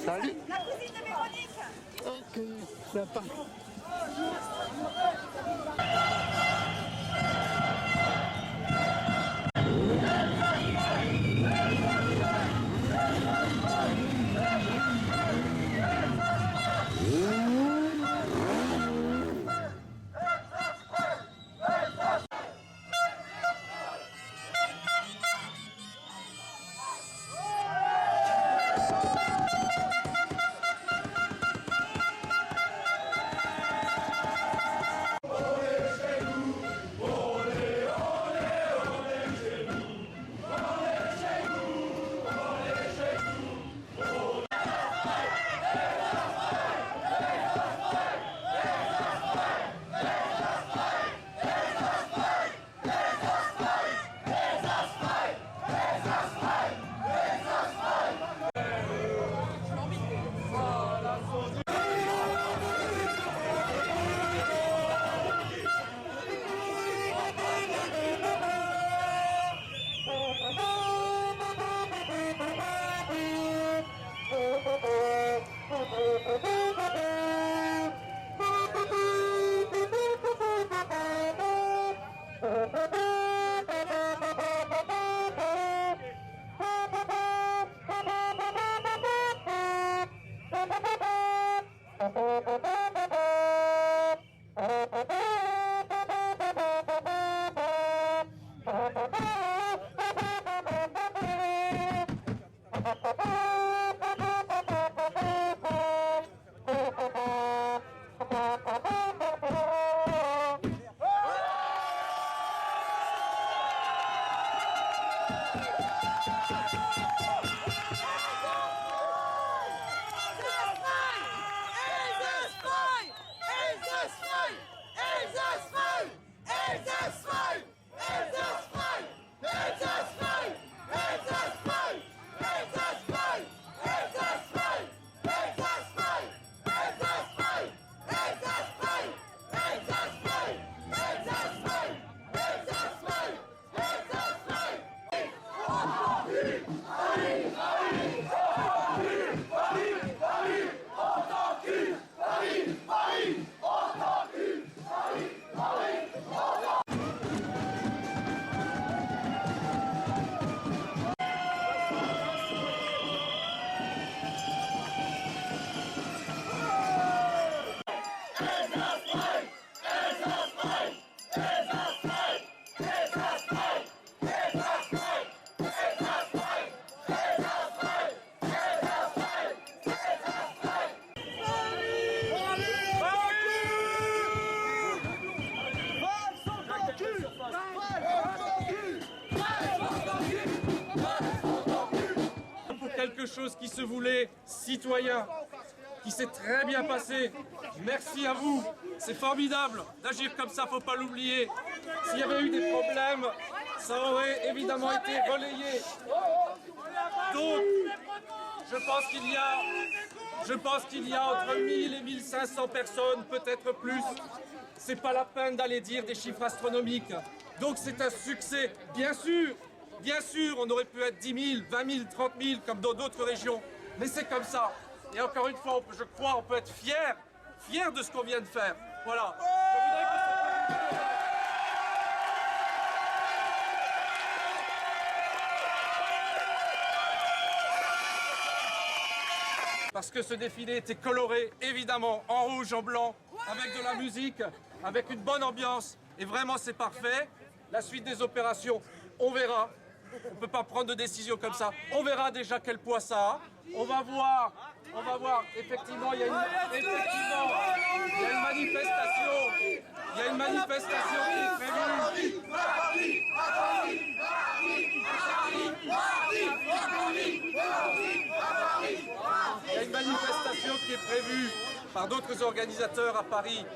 Salut. La cousine de Véronique. Ok, sympa. Quelque chose qui se voulait citoyen, qui s'est très bien passé. Merci à vous. C'est formidable d'agir comme ça, faut pas l'oublier. S'il y avait eu des problèmes, ça aurait évidemment été relayé. Donc, je pense qu'il y a entre 1000 et 1500 personnes, peut-être plus. C'est pas la peine d'aller dire des chiffres astronomiques. Donc c'est un succès, bien sûr, on aurait pu être 10 000, 20 000, 30 000 comme dans d'autres régions, mais c'est comme ça. Et encore une fois, je crois on peut être fier de ce qu'on vient de faire. Voilà. Parce que ce défilé était coloré, évidemment, en rouge, en blanc, avec de la musique, avec une bonne ambiance. Et vraiment, c'est parfait. La suite des opérations, on verra. On ne peut pas prendre de décision comme ça. On verra déjà quel poids ça a. On va voir. Effectivement, il y a une manifestation. Il y a une manifestation qui est prévue. Il y a une manifestation qui est prévue par d'autres organisateurs à Paris.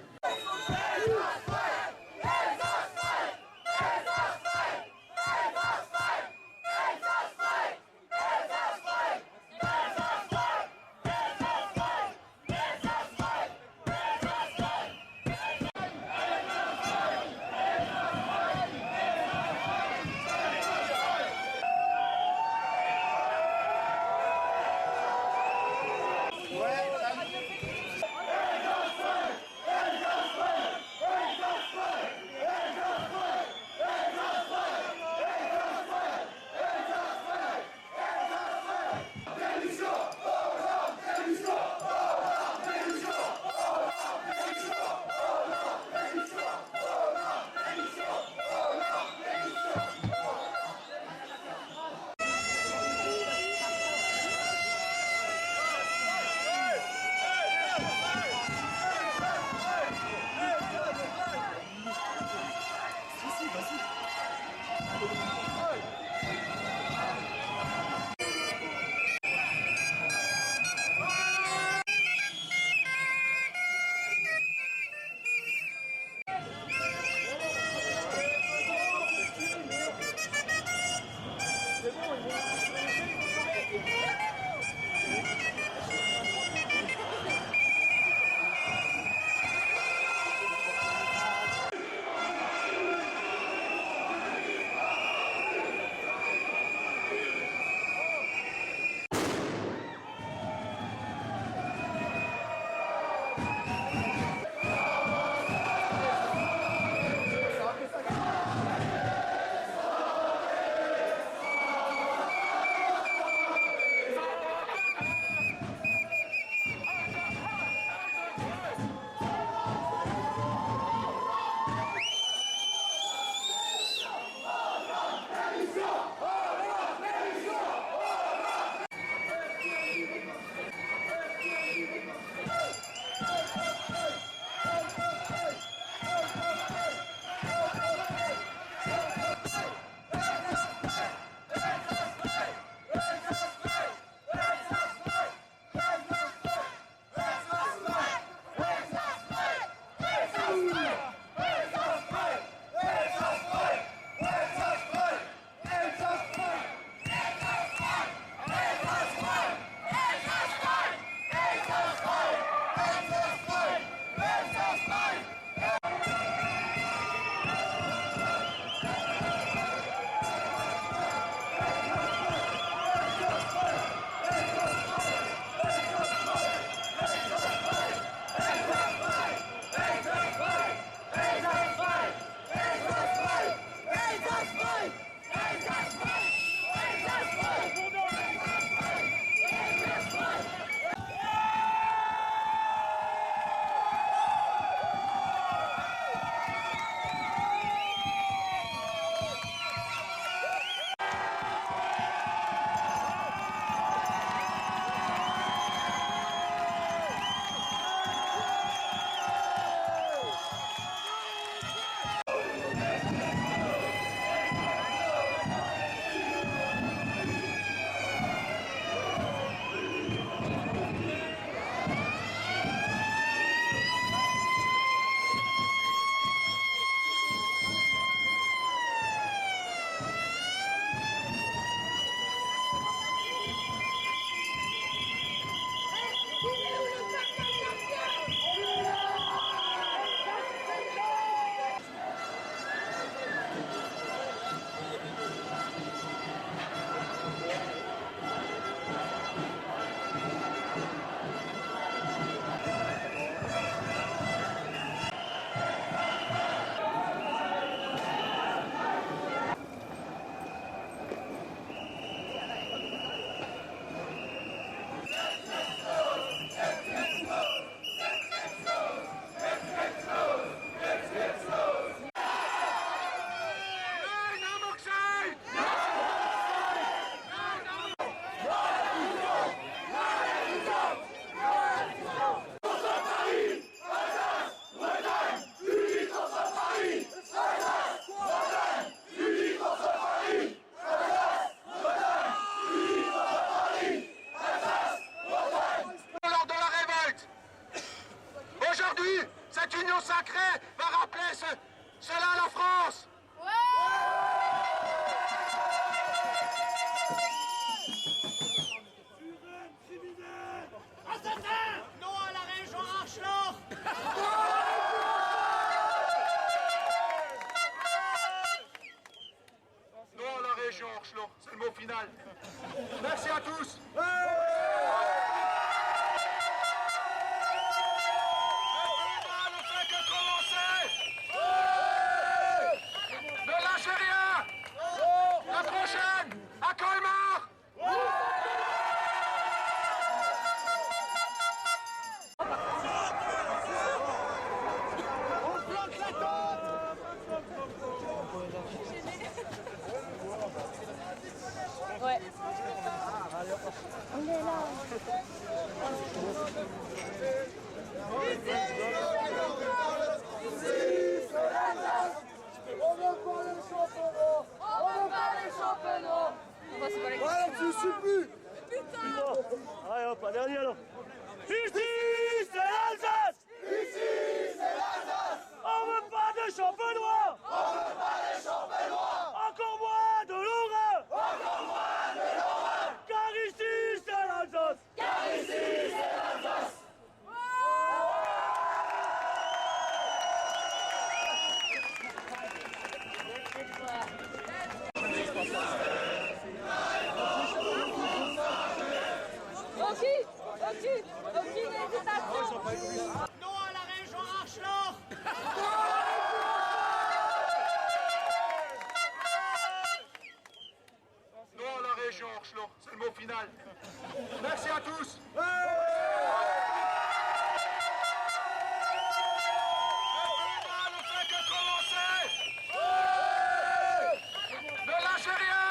drapeau sacré va rappeler cela à la France. Non à la région Archelor. Non à la région Archelor, c'est le mot final. Merci à tous. Ne lâchez rien. La prochaine, à Colmar. Ouais. On est là. On veut pas les championnats. On veut pas les championnats. Voilà, tu supplie. Putain. Allez hop, dernier alors. Ici, c'est l'Alsace. Ici, c'est l'Alsace. On veut pas de champenois. On veut pas des champenois. Encore moins de Lorrain. Encore moins de Lorrain. Car ici, c'est l'Alsace. Car ici, c'est l'Alsace. Aucune hésitation. Non à la région Archelor. Non à la région Archelor, c'est le mot final. Merci à tous. Ne fait que commencer. Ne lâchez rien.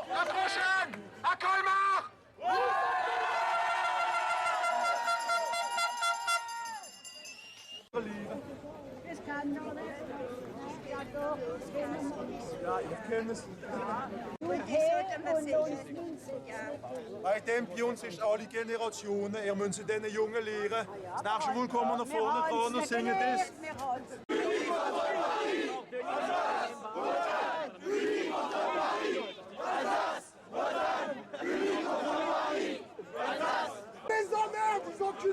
La prochaine, à Colmar. Bei dem bei uns ist alle Generationen. Ihr müsst diesen Jungen lehren. Das nächste Mal kommen wir nach vorne dran und singen das. Les emmerdes, vous enculés.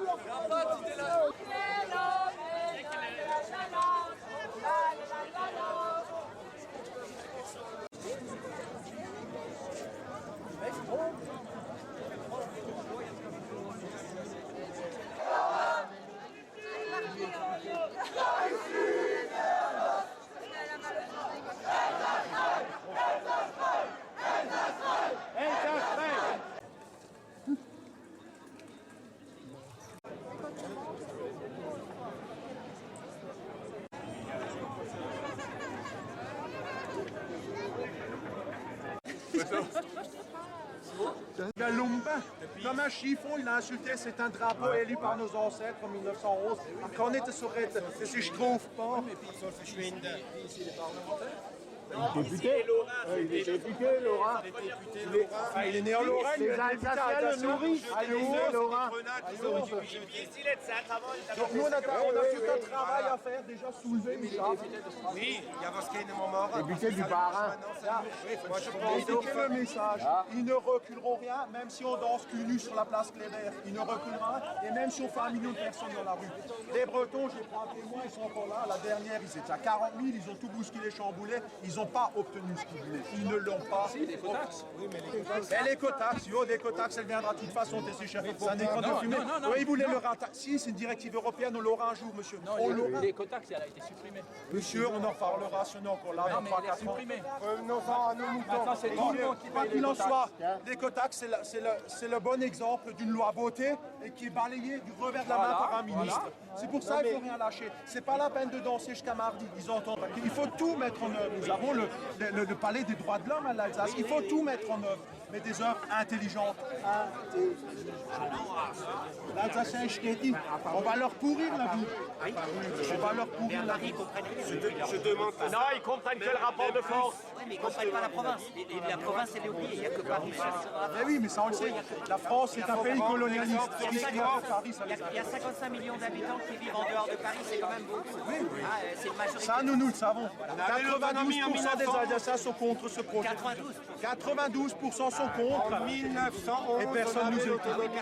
Le Lumba, comme un chiffon, il a insulté, c'est un drapeau élu par nos ancêtres en 1911. Quand on était sur c'est je trouve pas. Député. Il est député, Laurent. Il est né en Lorraine, il Les Alsaciens le nourrissent. Allez, Laurent. Donc nous, on a tout un travail à faire, déjà soulever Micha. Oui, il y a was keine Mama. Député du Bas-Rhin. Moi je pense Expliquez le message. Ils ne reculeront rien, même si on danse cul nu sur la place Kléber. Ils ne reculeront rien, et même si on fait 1 million de personnes dans la rue. Les Bretons, j'ai pris un témoin, ils sont encore là. La dernière, ils étaient à 40 000, ils ont tout bousculé, chamboulé. Ils n'ont pas obtenu ce qu'ils voulaient. Ils ne l'ont pas. Si, les cotaxes. Oui, mais les cotaxes. Et les cotaxes, les cotaxes, elle viendra de toute façon, t'es si cher. C'est un écran de fumée. Oui, ils voulaient le rattacher. Si, c'est une directive européenne, on l'aura un jour, monsieur. Non, les cotaxes, elle a été supprimée. Monsieur, on en reparlera, si on est encore là. Non, mais elle est supprimée. Revenons-en à nos moutons. Maintenant, c'est tout le monde qui Quoi paye qu'il les en cotaxes. soit, les cotaxes, c'est le bon exemple d'une loi votée et qui est balayée du revers de la main par un ministre. C'est pour ça qu'il ne faut rien lâcher. C'est pas la peine de danser jusqu'à mardi. Ils entendent. Il faut tout mettre en œuvre. Nous avons le palais des droits de l'homme à l'Alsace. Il faut tout mettre en œuvre. mais des œuvres intelligentes. L'Alsacien Steti, on va leur pourrir la vie. On va leur pourrir la vie. Je demande pas. Non, ils comprennent que le rapport de force. Oui, mais ils ne comprennent pas la province. La province, elle est oubliée. Il n'y a que Paris. Mais oui, mais ça on le sait. La France est un pays colonialiste. Il y a 55 millions d'habitants qui vivent en dehors de Paris, c'est quand même beaucoup. Ah, c'est une majorité. Ça, nous le savons. 92% des Alsaciens sont contre ce projet. 92% sont contre. En 1911, Et personne on nous avait écoute. l'autonomie.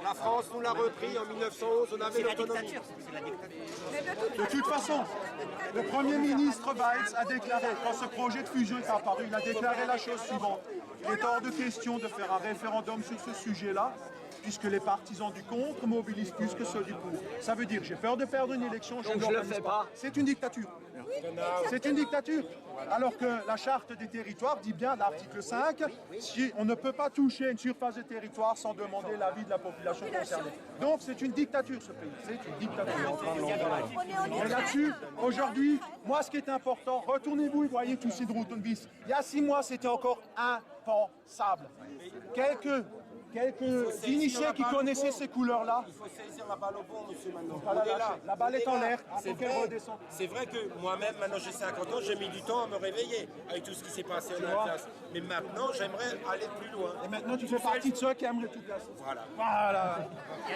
La France nous l'a repris en 1911, on avait C'est la l'autonomie. dictature. C'est la dictature. De toute façon, le Premier ministre Valls a déclaré, quand ce projet de fusion est apparu, il a déclaré la chose suivante. Il est hors de question de faire un référendum sur ce sujet-là, puisque les partisans du contre mobilisent plus que ceux du pour. Ça veut dire, j'ai peur de perdre une élection, je ne l'organise pas. C'est une dictature. C'est une dictature. Alors que la charte des territoires dit bien, l'article 5, si on ne peut pas toucher une surface de territoire sans demander l'avis de la population concernée. Donc c'est une dictature ce pays, c'est une dictature. Et là-dessus, aujourd'hui, moi ce qui est important, retournez-vous et voyez tous ces Drotenbis. Il y a 6 mois, c'était encore impensable. Quelques initiés qui connaissaient ces couleurs-là. Il faut saisir la balle au bon, monsieur, maintenant. Voilà, On est là. la balle est en l'air, C'est faut qu'elle vrai. redescende. C'est vrai que moi-même, maintenant j'ai 50 ans, j'ai mis du temps à me réveiller avec tout ce qui s'est passé en Alsace. Mais maintenant, j'aimerais aller plus loin. Et maintenant, tu fais partie de ceux qui aimeraient tout casser. Voilà. Voilà.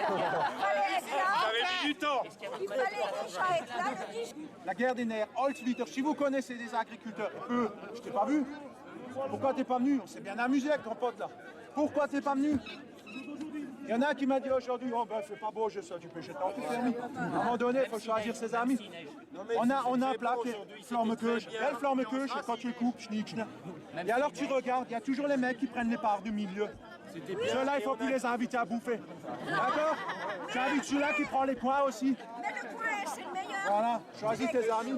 Vous avez mis du temps. Il fallait déjà être là le 10 La guerre des nerfs, Holzwitter, si vous connaissez des agriculteurs, eux, je t'ai pas vu. Pourquoi t'es pas venu? On s'est bien amusé avec ton pote là. Pourquoi t'es pas venu? Il y en a un qui m'a dit aujourd'hui, oh ben c'est pas beau, je sais, tu peux jeter en tout permis. À un moment donné, il faut choisir ses amis. On a un plat qui est flammekuche, belle flammekuche, et quand tu le coupes, schnick, schnack. Et alors tu regardes, il y a toujours les mecs qui prennent les parts du milieu. Ceux-là, il faut plus les inviter à bouffer. D'accord? Tu invites celui-là qui prend les coins aussi. Mais le coin, c'est le meilleur. Voilà, choisis tes amis.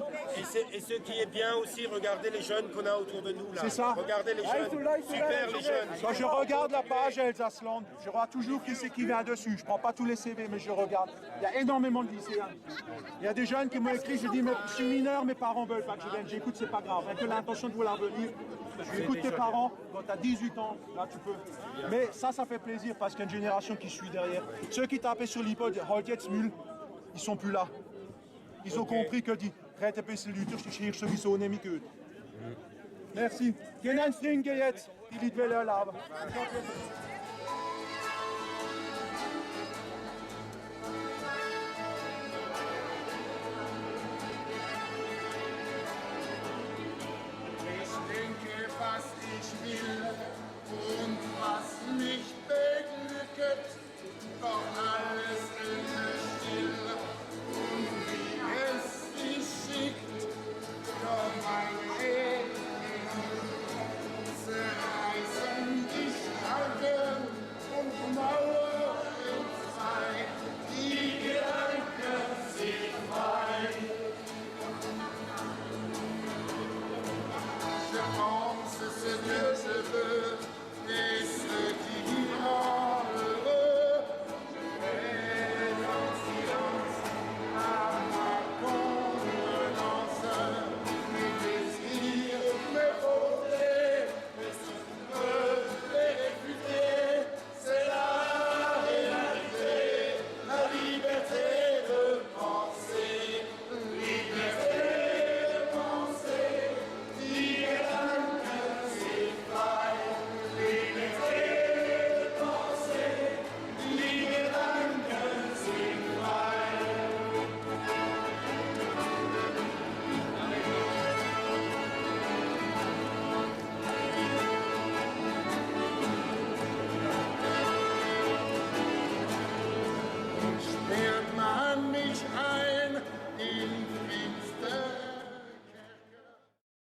Et ce qui est bien aussi, regardez les jeunes qu'on a autour de nous là. C'est ça. Regardez les jeunes. Super les jeunes. Quand je regarde la page Elsace-Land, je vois toujours qui c'est qui vient dessus. Je prends pas tous les CV, mais je regarde. Il y a énormément de lycéens. Il y a des jeunes qui m'ont écrit, je dis, mais je suis mineur, mes parents veulent pas que je vienne. J'écoute, c'est pas grave. Avec l'intention de vouloir venir, j'écoute tes parents. Quand tu as 18 ans, là tu peux. Mais ça fait plaisir parce qu'il y a une génération qui suit derrière. Ceux qui tapaient sur l'hypode, Holgetsmul, ils sont plus là. Ils ont compris que dit, rätt ein bisschen Leute, ich hier sowieso nicht mehr gut. Merci. Gehen ein String jetzt, die Leute wollen erleben.